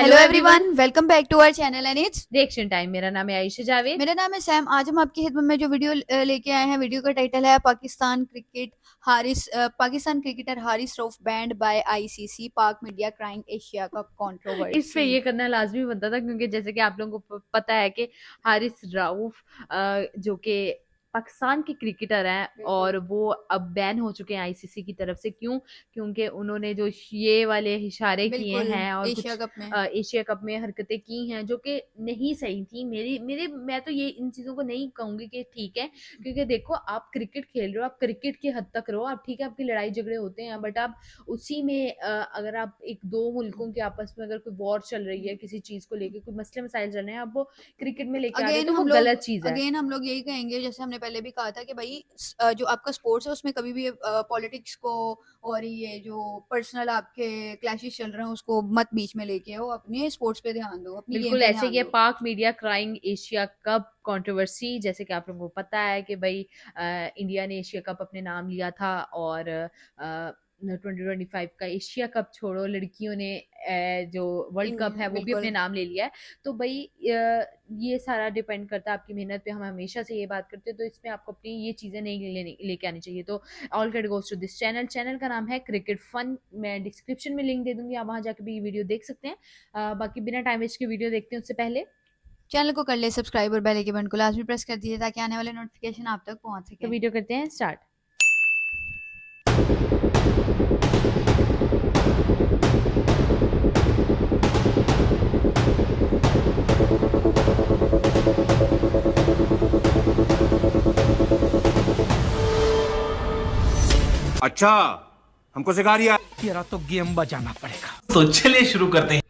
Hello everyone, welcome back to our channel and it's reaction time. मेरा नाम है आयशा जावेद। मेरा नाम है सैम। आज हम आपकी खिदमत में जो वीडियो लेके आए हैं, वीडियो का टाइटल है Pakistan cricketer Haris Rauf banned by ICC, Pak media crying Asia cup इस पे कंट्रोवर्सी। ये करना लाजमी बनता था क्योंकि जैसे कि आप लोगों को पता है कि हारिस रऊफ जो कि पाकिस्तान के क्रिकेटर हैं और वो अब बैन हो चुके हैं आईसीसी की तरफ से। क्यों? क्योंकि उन्होंने जो ये वाले इशारे किए बिल्कुल हैं और एशिया कुछ कप में एशिया कप में हरकतें की हैं जो कि नहीं सही थी। मेरी मेरे मैं तो ये इन चीजों को नहीं कहूंगी कि ठीक है, क्योंकि देखो आप क्रिकेट खेल रहे हो, आप क्रिकेट की हद तक रहो। आप ठीक है, आपकी लड़ाई झगड़े होते हैं, बट आप उसी में अगर आप एक दो मुल्कों के आपस में अगर कोई वॉर चल रही है, किसी चीज को लेके कोई मसले मसाइल चल रहे हैं, आप वो क्रिकेट में लेके आ रहे हो, तो वो गलत चीज है। हम लोग यही कहेंगे, जैसे हमने पहले भी कहा था कि भाई जो आपका स्पोर्ट्स है उसमें कभी भी पॉलिटिक्स को और ये जो पर्सनल आपके क्लैशेस चल रहे हैं उसको मत बीच में लेके आओ। अपने स्पोर्ट्स पे ध्यान दो, अपनी गेम बिल्कुल पे ऐसे ध्यान ही है दो। पाक media crying Asia cup controversy. जैसे कि आप लोगों को पता है कि भाई इंडिया ने एशिया कप अपने नाम लिया था और 2025 का एशिया कप छोड़ो, लड़कियों ने जो वर्ल्ड कप है वो भी बिल्कुल अपने नाम ले लिया है। तो भाई ये सारा डिपेंड करता है आपकी मेहनत पे। हम हमेशा से ये बात करते हैं, तो इसमें आपको अपनी ये चीज़ें नहीं लेके आनी चाहिए। तो all credit goes to this channel का नाम है क्रिकेट फन। मैं डिस्क्रिप्शन में लिंक दे दूंगी, आप वहाँ जाकर भी ये वीडियो देख सकते हैं। बाकी बिना टाइम वेस्ट के वीडियो देखते हैं उससे पहले चैनल को कर ले सब्सक्राइब और बेल आइकन को लाजमी प्रेस कर दीजिए ताकि आने वाले नोटिफिकेशन आप तक पहुंच तो सके। वीडियो करते हैं स्टार्ट। अच्छा, हमको सिखा रिया। तेरा तो गेम बजाना पड़ेगा। तो चलिए शुरू करते हैं।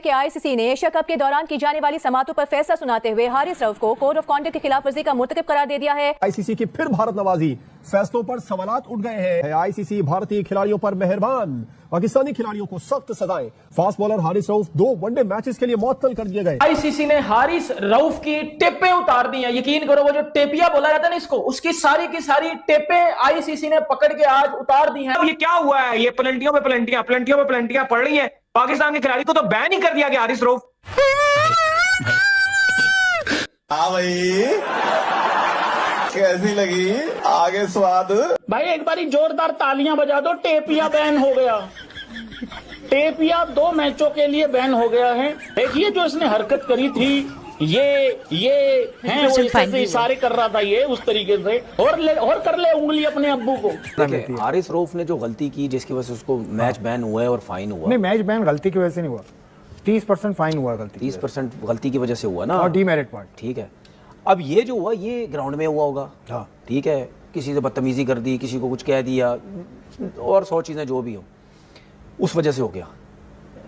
कि आईसीसी ने एशिया कप के दौरान की जाने वाली समातों पर फैसला सुनाते हुए हारिस रऊफ को कोड ऑफ कॉन्डक्ट की खिलाफ वर्जी का मुर्तकिब करार दे दिया है। आईसीसी की फिर भारत नवाजी, फैसलों पर सवालात उठ गए हैं। आईसीसी भारतीय खिलाड़ियों पर मेहरबान, पाकिस्तानी खिलाड़ियों को सख्त सजाएं। Fast bowler Haris Rauf 2 one day matches के लिए मुअत्तल कर दिए गए। आईसीसी ने हारिस रऊफ की टेपें उतार दी हैं। यकीन करो, वो जो टेपिया बोला जाता है ना इसको, उसकी सारी की सारी टेपें आईसीसी ने पकड़ के आज उतार दी हैं। ये क्या हुआ है? ये पेनल्टियों पे पेनल्टियां पड़ रही हैं। पाकिस्तान के खिलाड़ी को तो बैन ही कर दिया गया हारिस रऊफ। हाँ भाई, कैसी लगी आगे स्वाद? भाई एक बारी जोरदार तालियां बजा दो। टेपिया बैन हो गया। टेपिया 2 मैचों के लिए बैन हो गया है। देखिए जो इसने हरकत करी थी, ये हैं वो ऐसे इशारे कर रहा था, ये उस तरीके से और कर ले उंगली अपने अब्बू को। हारिस रऊफ ने जो गलती की जिसकी वजह से उसको मैच बैन हुआ है और फाइन हुआ। नहीं, मैच बैन गलती की वजह से नहीं हुआ, 30% फाइन हुआ। गलती 30% गलती की वजह से हुआ ना, और डीमेरिट पॉइंट। ठीक है, अब ये जो हुआ ये ग्राउंड में हुआ होगा। हाँ ठीक है, किसी से बदतमीजी कर दी, किसी को कुछ कह दिया और 100 चीजें जो भी हो, उस वजह से हो गया।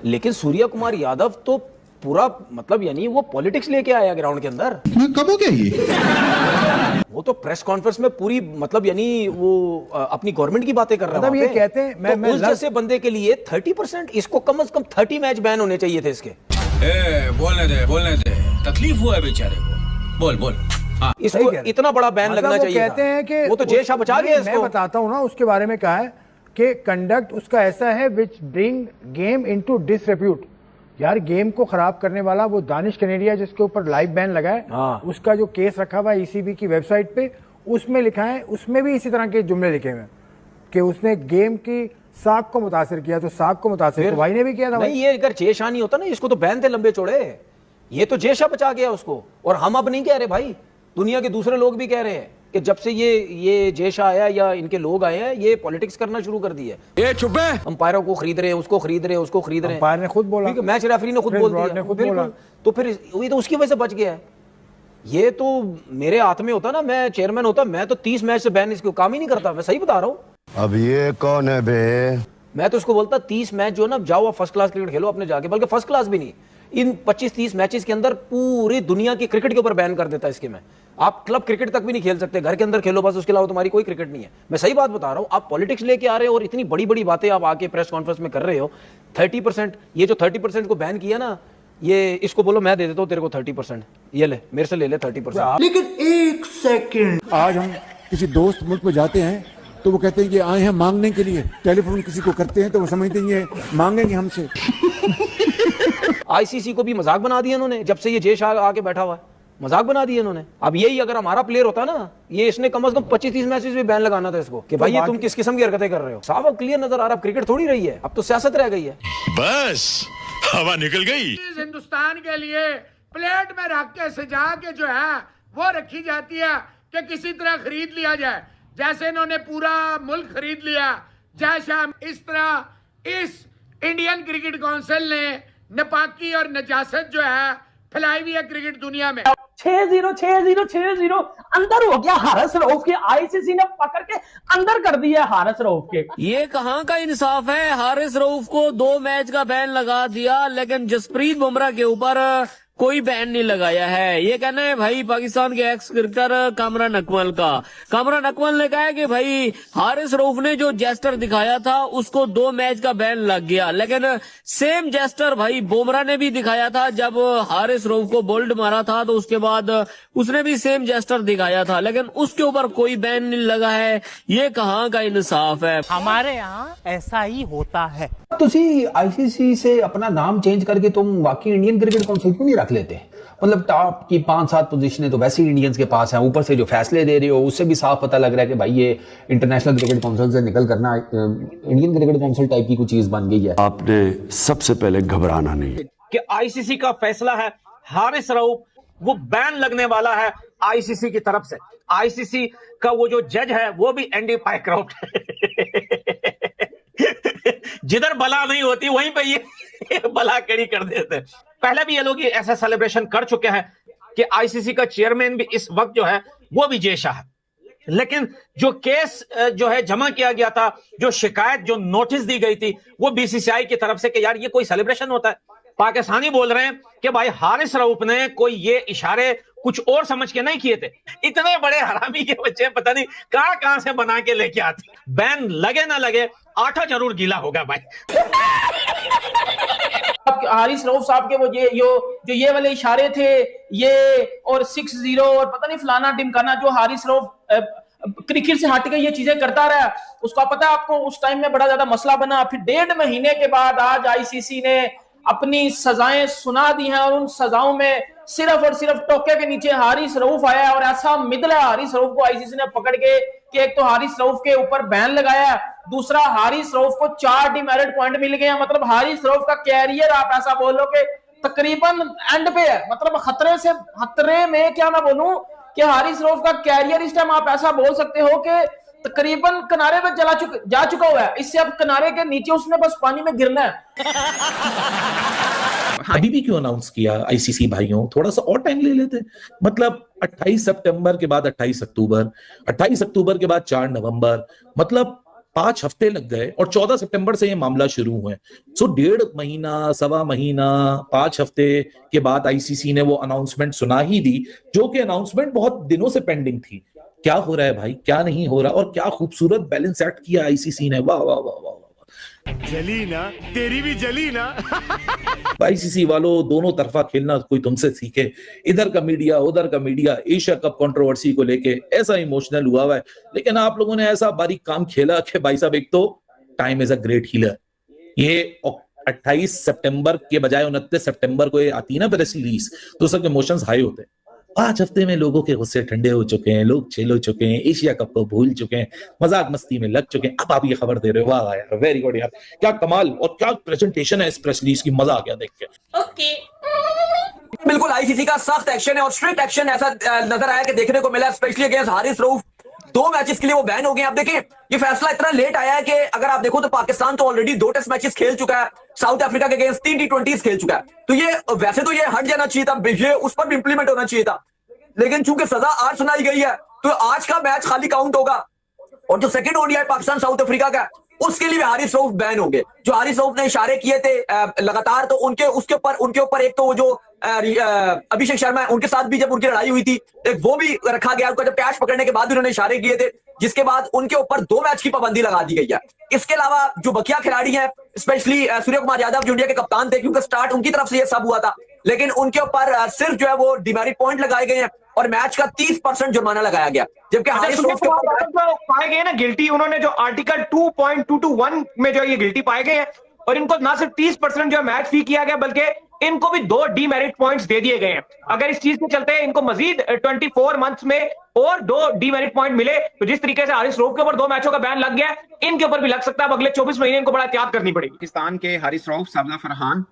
लेकिन सूर्या कुमार यादव तो पूरा मतलब यानी वो पॉलिटिक्स लेके आया ग्राउंड के अंदर। कब हो गया ये? वो तो प्रेस कॉन्फ्रेंस में पूरी मतलब यानी वो अपनी गवर्नमेंट की बातें कर रहा है। मतलब ये कहते हैं तो उस जैसे बंदे के लिए 30%, इसको कम से कम 30 मैच बैन होने चाहिए थे इसके। बोलने दे, तकलीफ हुआ है बेचारे को। बोल। हाँ, इसको इतना बड़ा बैन मतलब लगना चाहिए कहते हैं कि वो तो जेशा बचा गया इसको। मैं बताता हूँ ना उसके बारे में कहा है कि कंडक्ट उसका ऐसा है विच ब्रिंग गेम इनटू डिसरेप्यूट। यार गेम को खराब करने वाला वो दानिश कनेडिया जिसके ऊपर लाइव बैन लगा है, उसका जो केस रखा हुआ है ईसीबी की वेबसाइट पे, उसमें लिखा है, उसमें भी इसी तरह के जुमले लिखे हुए हैं कि उसने गेम की साख को मुतासिर किया। तो साख को मुतासिर तो भाई ने भी किया था। नहीं, ये अगर जेशा नहीं होता ना, इसको तो बैन थे लंबे चौड़े। ये तो जेशा बचा गया उसको। और हम अब नहीं कह रहे भाई, दुनिया के दूसरे लोग भी कह रहे हैं कि जब से ये जेशा आया या इनके लोग आए हैं, ये पॉलिटिक्स करना शुरू कर दिया। ये चुप है। अंपायरों को खरीद रहे हैं, उसको खरीद रहे हैं, उसको खरीद रहे हैं। अंपायर ने खुद बोला, मैच रेफरी ने खुद बोल दिया। बिल्कुल, तो फिर ये तो उसकी वजह से बच गया है। ये तो मेरे हाथ में होता ना, मैं चेयरमैन होता, मैं तो 30 मैच से बैन इसको काम ही नहीं करता। मैं सही बता रहा हूँ। अब ये कौन है बे? मैं तो उसको बोलता 30 मैच जो ना, जाओ आप फर्स्ट क्लास क्रिकेट खेलो अपने जाके, बल्कि फर्स्ट क्लास भी नहीं, इन 25-30 मैचेस के अंदर पूरी दुनिया की क्रिकेट के ऊपर बैन कर देता है इसके में। आप क्लब क्रिकेट तक भी नहीं खेल सकते, घर के अंदर खेलो बस, उसके अलावा तुम्हारी कोई क्रिकेट नहीं है। मैं सही बात बता रहा हूं। आप पॉलिटिक्स लेके आ रहे हो और इतनी बड़ी बड़ी बातें आप आके प्रेस कॉन्फ्रेंस में कर रहे हो। 30%, ये जो 30% को बैन किया ना, ये इसको बोलो मैं दे देता हूं तेरे को 30%, ये ले मेरे से ले ले 30%। लेकिन एक सेकंड, आज हम किसी दोस्त मुल्क में जाते हैं तो वो कहते हैं कि आए हैं मांगने के लिए। टेलीफोन किसी को करते हैं तो वो समझते हैं ये मांगेंगे हमसे। आईसीसी को भी मजाक बना दिया इन्होंने, जब से ये जय शाह आके बैठा हुआ है मजाक बना दिया इन्होंने। अब यही अगर हमारा प्लेयर होता ना, ये इसने कम से कम 25-30 मैचेस में बैन लगाना था इसको कि भाई ये तुम किस किस्म की हरकतें कर रहे हो। साहब अब क्लियर नजर आ रहा, अब क्रिकेट थोड़ी रही है, अब तो सियासत रह गई है। बस हवा निकल गई। हिंदुस्तान के लिए प्लेट में रख के सजा के जो है वो रखी जाती है कि किसी तरह खरीद लिया जाए, जैसे इन्होंने पूरा मुल्क खरीद लिया जय शाह। इस तरह इस इंडियन क्रिकेट काउंसिल ने नापाकी और नजासत जो है फैलाई हुई है क्रिकेट दुनिया में। 6-0 अंदर हो गया हारिस रऊफ के, आईसीसी ने पकड़ के अंदर कर दिया हारिस रऊफ के। ये कहाँ का इंसाफ है, हारिस रऊफ को 2 मैच का बैन लगा दिया लेकिन जसप्रीत बुमराह के ऊपर कोई बैन नहीं लगाया है। ये कहना है भाई पाकिस्तान के एक्स क्रिकेटर कामरान अकमल का। कामरान अकमल ने कहा है कि भाई हारिस रऊफ ने जो जेस्टर दिखाया था उसको 2 मैच का बैन लग गया, लेकिन सेम जेस्टर भाई बुमराह ने भी दिखाया था जब हारिस रऊफ को बोल्ड मारा था, तो उसके बाद उसने भी सेम जेस्टर दिखाया था लेकिन उसके ऊपर कोई बैन नहीं लगा है। ये कहाँ का इंसाफ है। हमारे यहाँ ऐसा ही होता है। तुसी आईसीसी से अपना नाम चेंज करके तुम बाकी इंडियन क्रिकेट काउंसिल क्यों नहीं रख लेते? मतलब टॉप की 5-7 पोजीशनें तो वैसे ही इंडियंस के पास हैं, ऊपर से जो फैसले दे रहे हो उससे भी साफ पता लग रहा है कि भाई ये इंटरनेशनल क्रिकेट काउंसिल से निकल करना इंडियन क्रिकेट काउंसिल टाइप की कोई चीज बन गई है। आपने सबसे पहले घबराना नहीं कि आईसीसी का फैसला है, हारिस रऊफ वो बैन लगने वाला है आईसीसी की तरफ से। आईसीसी का वो जो जज है वो भी एंडी पाइक्रॉफ्ट है। जिधर बला नहीं होती वहीं पे ये बला कड़ी कर देते हैं। पहले भी ये लोग ऐसा सेलिब्रेशन कर चुके हैं कि आईसीसी का चेयरमैन भी इस वक्त जो है वो भी जय शाह है, लेकिन जो केस जो है जमा किया गया था, जो शिकायत जो नोटिस दी गई थी वो बीसीसीआई की तरफ से कि यार ये कोई सेलिब्रेशन होता है। पाकिस्तानी बोल रहे हैं कि भाई हारिस रऊफ ने कोई ये इशारे कुछ और समझ के नहीं किए थे। इतने बड़े हरामी के बच्चे पता नहीं कहां से बना के लेके आते। बैन लगे ना लगे आटा जरूर गीला होगा भाई। हारिस रऊफ साहब के वो जो ये वाले इशारे थे ये और 6-0 और पता नहीं फलाना टिमकाना, जो हारिस रऊफ क्रिकेट से हट के ये चीजें करता रहा, उसका पता है आपको उस टाइम में बड़ा ज्यादा मसला बना। फिर 1.5 महीने के बाद आज आईसीसी ने अपनी सजाएं सुना दी हैं और उन सजाओं में सिर्फ और सिर्फ टोके के नीचे हारिस रऊफ आया है। और ऐसा मिदला हारिस रऊफ को आईसीसी ने पकड़ के कि एक तो हारिस रऊफ के ऊपर बैन लगाया है, दूसरा हारिस रऊफ को 4 डिमेरिट पॉइंट मिल गए हैं। मतलब हारिस रऊफ का कैरियर आप ऐसा बोलो कि तकरीबन एंड पे है, मतलब खतरे में क्या मैं बोलूं कि हारिस रऊफ का कैरियर इस टाइम आप ऐसा बोल सकते हो कि तकरीबन किनारे पे जा चुका हुआ है। इससे अब किनारे के नीचे उसने बस पानी में गिरना है। अभी भी क्यों अनाउंस किया आईसीसी भाइयों, थोड़ा सा और टाइम ले लेते। मतलब 28 सितंबर के बाद 28 अक्टूबर, 28 अक्टूबर के बाद 4 नवंबर, मतलब 5 हफ्ते लग गए और 14 सितंबर से ये मामला शुरू हुए। सो 1.5 महीना, सवा महीना, 5 हफ्ते के बाद आईसीसी ने वो अनाउंसमेंट सुना ही दी, जो कि अनाउंसमेंट बहुत दिनों से पेंडिंग थी। क्या हो रहा है भाई, क्या नहीं हो रहा, और क्या खूबसूरत बैलेंस एक्ट किया आईसीसी ने। वाह वाह वाह वाह वाह। जली ना, तेरी भी जली ना। आईसीसी वालों, दोनों तरफा खेलना कोई तुमसे सीखे। इधर का मीडिया उधर का मीडिया, एशिया कप कंट्रोवर्सी को लेके ऐसा इमोशनल हुआ है, लेकिन आप लोगों ने ऐसा बारीक काम खेला कि भाई साहब, एक तो time is a great healer. ये 28 सितंबर के बजाय 29 सितंबर को ये आती है ना प्रेस रिलीज, तो सबके इमोशंस हाई होते हैं। 5 हफ्ते में लोगों के गुस्से ठंडे हो चुके हैं, लोग चिल हो चुके हैं, एशिया कप को भूल चुके हैं, मजाक मस्ती में लग चुके हैं। अब आप ये खबर दे रहे हो, वाह यार, वेरी गुड यार, क्या कमाल और क्या प्रेजेंटेशन है इस प्रेस रिलीज की, मजा आ गया देख के। ओके, बिल्कुल आईसीसी का सख्त एक्शन है और स्ट्रिक्ट एक्शन ऐसा नजर आया कि देखने को मिला, specially against Haris Rauf. 2 matches के लिए वो बैन हो गए। आप देखिए ये फैसला इतना लेट आया है कि अगर आप देखो तो पाकिस्तान तो ऑलरेडी 2 टेस्ट मैचेस खेल चुका है, साउथ अफ्रीका के अगेंस्ट 3 T20s खेल चुका है। तो ये वैसे तो ये हट जाना चाहिए था, ये उस पर भी इंप्लीमेंट होना चाहिए था, लेकिन चूंकि सजा आज सुनाई गई है तो आज का मैच खाली काउंट होगा। और जो second ODI Pakistan south Africa का, उसके लिए हारिस रऊफ बैन होंगे। जो हारिस रऊफ ने इशारे किए थे लगातार, तो उनके ऊपर एक तो जो अभिषेक शर्मा है, उनके साथ भी जब उनकी लड़ाई हुई थी, एक वो भी रखा गया। उनका जब कैच पकड़ने के बाद उन्होंने इशारे किए थे, जिसके बाद उनके ऊपर 2 मैच की पाबंदी लगा दी गई है। इसके अलावा जो बकिया खिलाड़ी हैं, स्पेशली सूर्य कुमार यादव जो इंडिया के कप्तान थे, क्योंकि स्टार्ट उनकी तरफ से ये सब हुआ था, लेकिन उनके ऊपर सिर्फ जो है वो डिमेरिट पॉइंट लगाए गए हैं और मैच का 30% जुर्माना लगाया गया, जबकि हारिस रऊफ के ऊपर जो पाए गए ना गिल्टी, उन्होंने जो आर्टिकल 2.221 में जो ये गिल्टी पाए गए हैं और इनको ना सिर्फ 30% जो मैच फी किया गया बल्कि इनको भी 2 डीमेरिट पॉइंट्स दे दिए गए हैं। अगर इस चीज के चलते इनको मजीद 24 मंथ्स में और 2 डीमेरिट पॉइंट मिले तो जिस तरीके से हारिस रऊफ के ऊपर 2 मैचों का बैन लग गया है, इनके ऊपर भी लग सकता है। अब अगले 24 महीने इनको बड़ा एहतियात करनी पड़ेगी। पाकिस्तान के हारिस रऊफ, साबना फरहान,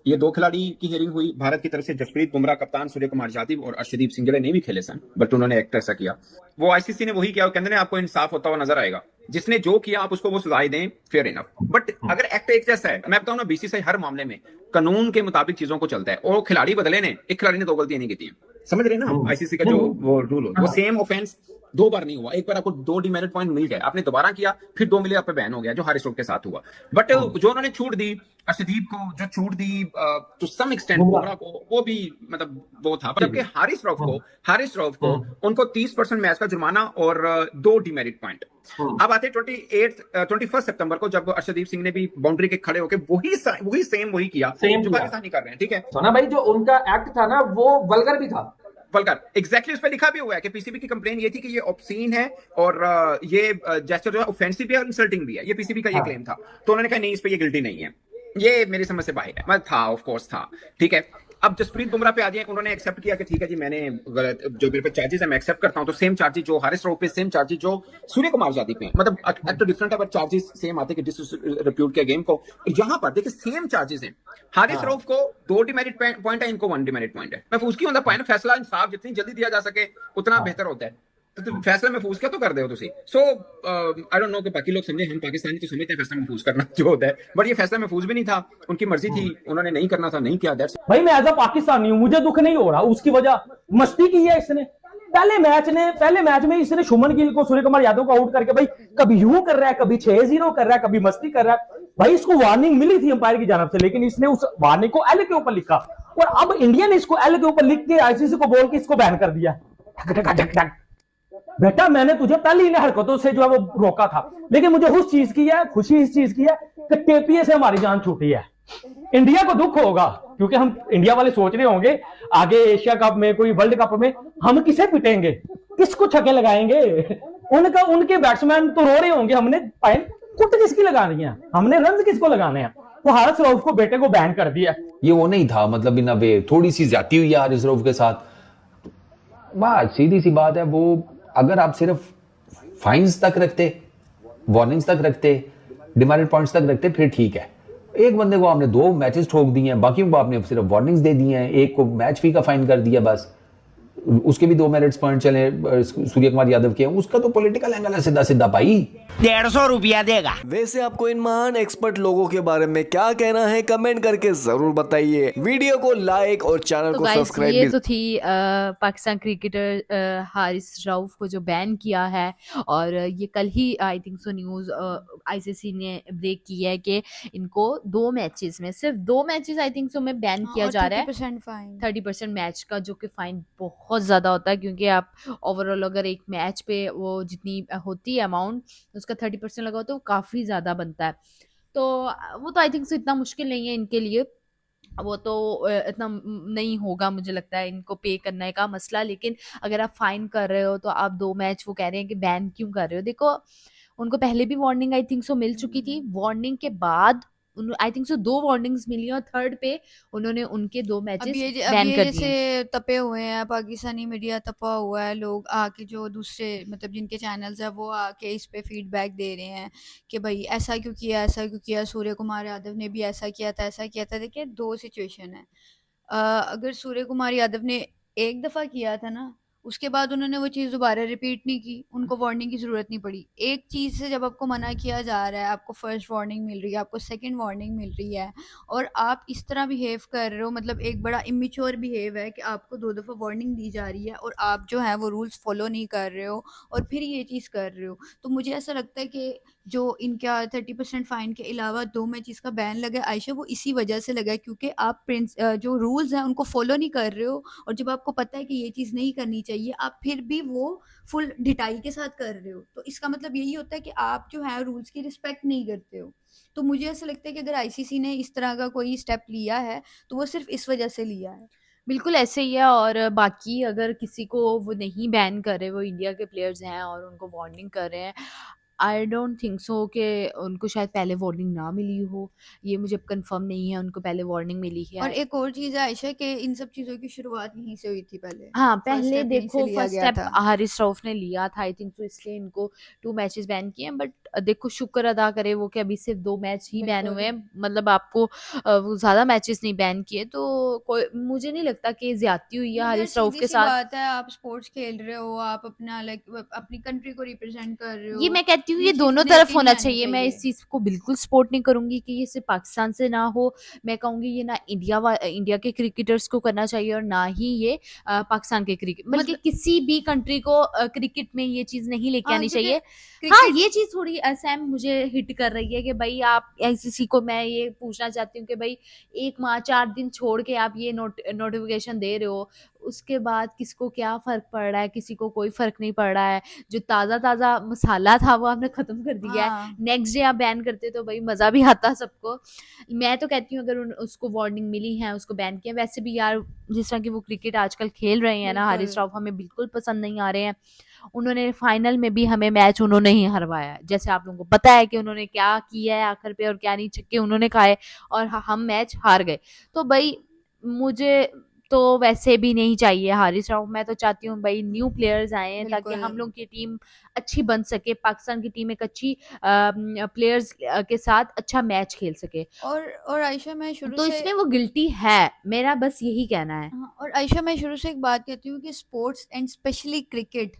ये 2 खिलाड़ी की हियरिंग हुई। भारत की तरफ से जसप्रीत बुमराह कप्तान, सूर्य कुमार यादव और अर्शदीप सिंह नहीं भी खेले सन, बट उन्होंने एक्ट ऐसा किया। वो आईसीसी ने वही किया, कहते हैं आपको इंसाफ होता हुआ नजर आएगा, जिसने जो किया आप उसको वो सजाएं दें, फेयर इनफ। बट अगर एक्ट एक जैसा है, मैं बताऊं ना, बीसीसीआई हर मामले में कानून के मुताबिक चीजों को चलता है और खिलाड़ी बदले ने, एक खिलाड़ी ने 2 गलतियां नहीं की थी, समझ रहे ना आईसीसी का जो वो रूल होता है, वो सेम ऑफेंस 2 बार नहीं हुआ। एक बार आपको 2 डीमेरिट पॉइंट मिल गए, आपने दोबारा किया, फिर 2 मिले, आप पे बैन हो गया, जो हारिस रऊफ के साथ हुआ। बट जो उन्होंने छूट दी अर्शदीप को, जो छूट दी टू सम एक्सटेंट बुमराह को, वो भी मतलब वो था। पर जबकि हारिस रऊफ को उनको 30% मैच का जुर्माना और 2 डीमेरिट पॉइंट। अब आते 21 सितंबर को, जब अर्शदीप सिंह ने भी बाउंड्री के खड़े होकर वही किया जो पाकिस्तानी कर रहे हैं, ठीक है। सोना भाई, जो उनका एक्ट था ना वो वल्गर भी था, वल्गर एग्जैक्टली उस पर लिखा भी हुआ है कि पीसीबी की कंप्लेन ये थी कि ये ऑब्सीन है और ये जेस्चर जो है ऑफेंसिव है और इंसल्टिंग भी है, ये पीसीबी का ये क्लेम था। तो उन्होंने कहा नहीं, इस पे ये गिल्टी नहीं है। ये मेरी समझ से बाहर है, मैं था ऑफ कोर्स था, ठीक है। अब जसप्रीत बुमराह पे आ जाए, उन्होंने एक्सेप्ट किया कि ठीक है जी, मैंने गलत, जो मेरे पे चार्जेस है मैं एक्सेप्ट करता हूं। तो सेम चार्जेस जो हारिस रऊफ पे, सेम चार्जेस जो सूर्य कुमार यादव पे, मतलब एक्ट डिफरेंट है बट चार्जेस सेम आते हैं कि डिसरिप्यूट के गेम को। यहाँ पर देखिए सेम चार्जेस हैं। हारिस रऊफ को 2 डीमेरिट पॉइंट है, इनको 1 डीमेरिट पॉइंट है। मैं उसकी होता पाए ना, फैसला इंसाफ जितनी जल्दी दिया जा सके उतना बेहतर होता है। तो फैसला महफूज क्या तो कर दे हो तुसी। सो आई डोंट नो कि बाकी लोग समझे, हम पाकिस्तानी तो समझते हैं फैसला महफूज करना जो होता है, बट ये फैसला महफूज भी नहीं था, उनकी मर्जी थी, उन्होंने नहीं करना था, नहीं किया। भाई मैं एज अ पाकिस्तानी हूं, मुझे दुख नहीं हो रहा, उसकी वजह मस्ती की है इसने। पहले मैच में इसने शुभमन गिल को, सूर्य कुमार यादव को आउट करके भाई कभी यूं कर रहा है, कभी 6-0 कर रहा है, कभी मस्ती कर रहा है। भाई इसको वार्निंग मिली थी अंपायर की जानब से, लेकिन इसने उस वार्निंग को एल के ऊपर लिखा और अब इंडिया ने इसको एल के ऊपर लिख के आईसीसी को बोल के इसको बैन कर दिया। बेटा मैंने तुझे पहले ही हरकतों से जो है वो रोका था, लेकिन मुझे खुशी इस चीज की है कि टेपीए से हमारी जान छूटी है। इंडिया को दुख होगा क्योंकि हम इंडिया वाले सोच रहे होंगे आगे एशिया कप में, कोई वर्ल्ड कप में हम किसे पिटेंगे, किसको छक्के लगाएंगे। उनके बैट्समैन तो रो रहे होंगे, हमने कुट किसकी लगानी है, हमने रन किसको लगाने हैं। तो हारिस रऊफ को, बेटे को बैन कर दिया। ये वो नहीं था, मतलब इन वे थोड़ी सी ज्यादती हुई है हारिस रऊफ के साथ। बात सीधी सी बात है, वो अगर आप सिर्फ फाइन्स तक रखते, वार्निंग्स तक रखते, डिमेरिट पॉइंट्स तक रखते, फिर ठीक है। एक बंदे को आपने 2 मैचेस ठोक दिए हैं, बाकियों को आपने सिर्फ वार्निंग्स दे दी हैं, एक को मैच फी का फाइन कर दिया, बस उसके भी 2 मेरिट्स पॉइंट चले सूर्य कुमार यादव के, उसका तो पॉलिटिकल एंगल है सीधा सीधा भाई। 150 रुपया देगा। वैसे आपको इन महान एक्सपर्ट लोगों के बारे में क्या कहना है, कमेंट करके जरूर बताइए। वीडियो को लाइक और चैनल को सब्सक्राइब। ये तो थी पाकिस्तान क्रिकेटर हारिस रऊफ को जो बैन किया है, और ये कल ही I think so news ICC ने ब्रेक की है कि इनको 2 मैचेस में, सिर्फ 2 मैचेस आई थिंक सो में बैन किया जा रहा है। 30% मैच का, जो कि फाइन बहुत ज्यादा होता है, क्योंकि आप ओवरऑल अगर एक मैच पे वो जितनी होती है अमाउंट, उसका 30% लगा तो काफी ज्यादा बनता है। तो वो तो आई थिंक इतना मुश्किल नहीं है इनके लिए, वो तो इतना नहीं होगा मुझे लगता है इनको पे करने का मसला। लेकिन अगर आप फाइन कर रहे हो तो आप 2 मैच, वो कह रहे हैं कि बैन क्यों कर रहे हो। देखो उनको पहले भी वार्निंग आई थिंक सो मिल चुकी थी, वार्निंग के बाद आई थिंक सो 2 वार्निंग्स मिली और थर्ड पे उन्होंने उनके 2 मैचेस बैन कर दिए। जैसे तपे हुए हैं, पाकिस्तानी मीडिया तपा हुआ है, लोग आके जो दूसरे मतलब जिनके चैनल्स है वो आके इस पे फीडबैक दे रहे हैं कि भाई ऐसा क्यों किया, ऐसा क्यों किया, सूर्य कुमार यादव ने भी ऐसा किया था, ऐसा किया था। देखिए 2 सिचुएशन है, अगर सूर्य कुमार यादव ने एक दफ़ा किया था ना, उसके बाद उन्होंने वो चीज़ दोबारा रिपीट नहीं की, उनको वार्निंग की ज़रूरत नहीं पड़ी। एक चीज़ से जब आपको मना किया जा रहा है, आपको फर्स्ट वार्निंग मिल रही है, आपको सेकंड वार्निंग मिल रही है, और आप इस तरह बिहेव कर रहे हो, मतलब एक बड़ा इमेच्योर बिहेव है कि आपको 2 दफ़ा वार्निंग दी जा रही है और आप जो है वो रूल्स फॉलो नहीं कर रहे हो और फिर ये चीज़ कर रहे हो। तो मुझे ऐसा लगता है कि जो इनका 30% फाइन के अलावा 2 मैचेस का बैन लगा है आयशा, वो इसी वजह से लगा है क्योंकि आप जो रूल्स हैं उनको फॉलो नहीं कर रहे हो, और जब आपको पता है कि ये चीज़ नहीं करनी चाहिए, आप फिर भी वो फुल ढिठाई के साथ कर रहे हो, तो इसका मतलब यही होता है कि आप जो है रूल्स की रिस्पेक्ट नहीं करते हो। तो मुझे ऐसा लगता है कि अगर आईसीसी ने इस तरह का कोई स्टेप लिया है तो वो सिर्फ इस वजह से लिया है। बिल्कुल ऐसे ही है। और बाकी अगर किसी को वो नहीं बैन कर रहे, वो इंडिया के प्लेयर्स हैं और उनको वार्निंग कर रहे हैं, आई डोंट थिंक सो कि उनको शायद पहले वार्निंग ना मिली हो, ये मुझे कंफर्म नहीं है, उनको पहले वार्निंग मिली है। और एक और चीज़ है आयशा कि इन सब चीज़ों की शुरुआत यहीं से हुई थी पहले। हाँ, फर्स्ट पहले स्टेप यहीं से देखो लिया फर्स्ट गया स्टेप था। हारिस रऊफ ने लिया था, आई थिंक सो, इसलिए इनको 2 मैचेस बैन किए हैं। बट देखो शुक्र अदा करे वो कि अभी सिर्फ 2 मैच ही बैन हुए हैं, मतलब आपको वो ज़्यादा मैचेस नहीं बैन किए, तो कोई मुझे नहीं लगता कि ज़्यादती हुई है यार हारिस रऊफ के सीधी सी साथ। बात है, आप स्पोर्ट्स खेल रहे हो, आप अपना अपनी कंट्री को रिप्रेजेंट कर रहे हो। ये मैं कहती हूँ ये चीज़ दोनों देख तरफ के होना नहीं आनी चाहिए। मैं इस चीज़ को बिल्कुल सपोर्ट नहीं करूँगी कि ये सिर्फ पाकिस्तान से ना हो। मैं कहूँगी ये ना इंडिया के क्रिकेटर्स को करना चाहिए और ना ही ये पाकिस्तान के बल्कि किसी भी कंट्री को क्रिकेट में ये चीज़ नहीं लेके हाँ, आनी क्योंकि चाहिए। हाँ, क्रिकेट ये चीज़ थोड़ी सैम मुझे हिट कर रही है कि भाई आप आईसीसी को मैं ये पूछना चाहती हूँ कि भाई 1 माह 4 दिन छोड़ के आप ये नोटिफिकेशन दे रहे हो, उसके बाद किसको क्या फ़र्क पड़ रहा है, किसी को कोई फ़र्क नहीं पड़ रहा है। जो ताज़ा-ताज़ा मसाला था वो आपने ख़त्म कर दिया है। हाँ। नेक्स्ट डे आप बैन करते तो भाई मज़ा भी आता सबको। मैं तो कहती हूँ अगर उसको वार्निंग मिली है, उसको बैन किया। वैसे भी यार जिस तरह की वो क्रिकेट आजकल खेल रहे हैं ना हारिस बिल्कुल। रऊफ, हमें बिल्कुल पसंद नहीं आ रहे हैं। उन्होंने फाइनल में भी हमें मैच उन्होंने ही हरवाया है। जैसे आप लोगों को पता है कि उन्होंने क्या किया है आखिर पे और क्या नहीं, छक्के उन्होंने खाए और हम मैच हार गए। तो भाई मुझे तो वैसे भी नहीं चाहिए हारिस रऊफ। मैं तो चाहती हूँ भाई न्यू प्लेयर्स आएँ ताकि बिल्कुल। हम लोग की टीम अच्छी बन सके, पाकिस्तान की टीम एक अच्छी प्लेयर्स के साथ अच्छा मैच खेल सके। और आयशा मैं शुरू तो से इसमें वो गिल्टी है, मेरा बस यही कहना है। हाँ, और आयशा मैं शुरू से एक बात कहती हूँ कि स्पोर्ट्स एंड स्पेशली क्रिकेट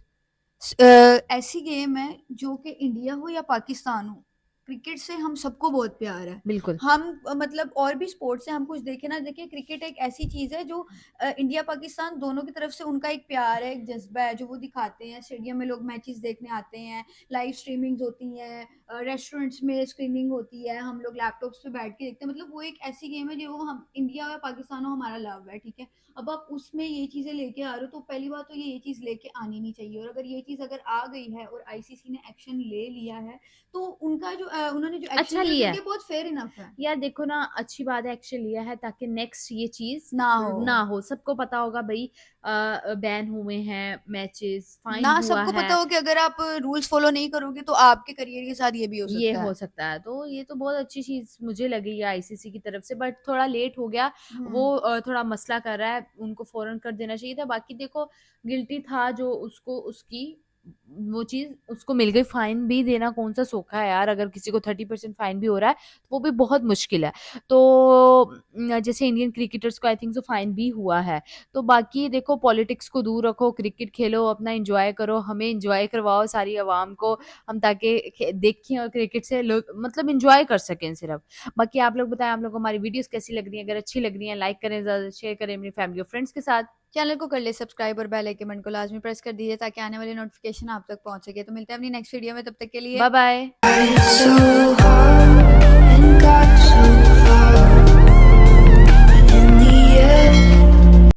ऐसी गेम है जो कि इंडिया हो या पाकिस्तान हो, क्रिकेट से हम सबको बहुत प्यार है। बिल्कुल। हम मतलब और भी स्पोर्ट्स से हम कुछ देखें ना देखें, क्रिकेट एक ऐसी चीज़ है जो इंडिया पाकिस्तान दोनों की तरफ से उनका एक प्यार है, एक जज्बा है जो वो दिखाते हैं। स्टेडियम में लोग मैचेस देखने आते हैं, लाइव स्ट्रीमिंग्स होती हैं, रेस्टोरेंट्स में स्क्रीनिंग होती है, हम लोग लैपटॉप्स पे बैठ के देखते हैं। मतलब वो एक ऐसी गेम है जो हम इंडिया या पाकिस्तान हो, हमारा लव है, ठीक है। अब आप उसमें ये चीज़ें लेके आ रहे हो तो पहली बात तो ये चीज़ लेके आनी नहीं चाहिए, और अगर ये चीज़ अगर आ गई है और आईसीसी ने एक्शन ले लिया है तो उनका जो उन्होंने जो अच्छा एक्शन लिया लिया है। है बहुत फेयर इनफ है। यार देखो ना, अच्छी बात है एक्शन लिया है ताकि नेक्स्ट ये चीज ना हो। ना हो। सबको पता होगा भाई बैन हुए हैं मैचेस, फाइन ना हुआ सबको है। पता हो कि अगर आप रूल्स फॉलो नहीं करोगे तो आपके करियर के साथ ये भी हो सकता ये है। हो सकता है, तो ये तो बहुत अच्छी चीज मुझे लगी है आईसीसी की तरफ से। बट थोड़ा लेट हो गया, वो थोड़ा मसला कर रहा है, उनको फौरन कर देना चाहिए था। बाकी देखो गिल्टी था जो उसको उसकी वो चीज उसको मिल गई। फाइन भी देना कौन सा सोखा है यार, अगर किसी को 30% फाइन भी हो रहा है तो वो भी बहुत मुश्किल है। तो जैसे इंडियन क्रिकेटर्स को आई थिंक सो फाइन भी हुआ है। तो बाकी देखो पॉलिटिक्स को दूर रखो, क्रिकेट खेलो, अपना एंजॉय करो, हमें एंजॉय करवाओ सारी आवाम को, हम ताकि देखें और क्रिकेट से लोग मतलब एंजॉय कर सकें सिर्फ। बाकी आप लोग बताएं आप लोग को हमारी वीडियोस कैसी लग रही हैं। अगर अच्छी लग रही हैं लाइक करें, ज़्यादा शेयर करें अपनी फैमिली और फ्रेंड्स के साथ। चैनल को कर ले सब्सक्राइब और बेल आइकन को लाजमी प्रेस कर दीजिए ताकि आने वाली नोटिफिकेशन आप तक पहुंच सके। तो मिलते हैं अपनी नेक्स्ट वीडियो में, तब तक के लिए बाय बाय।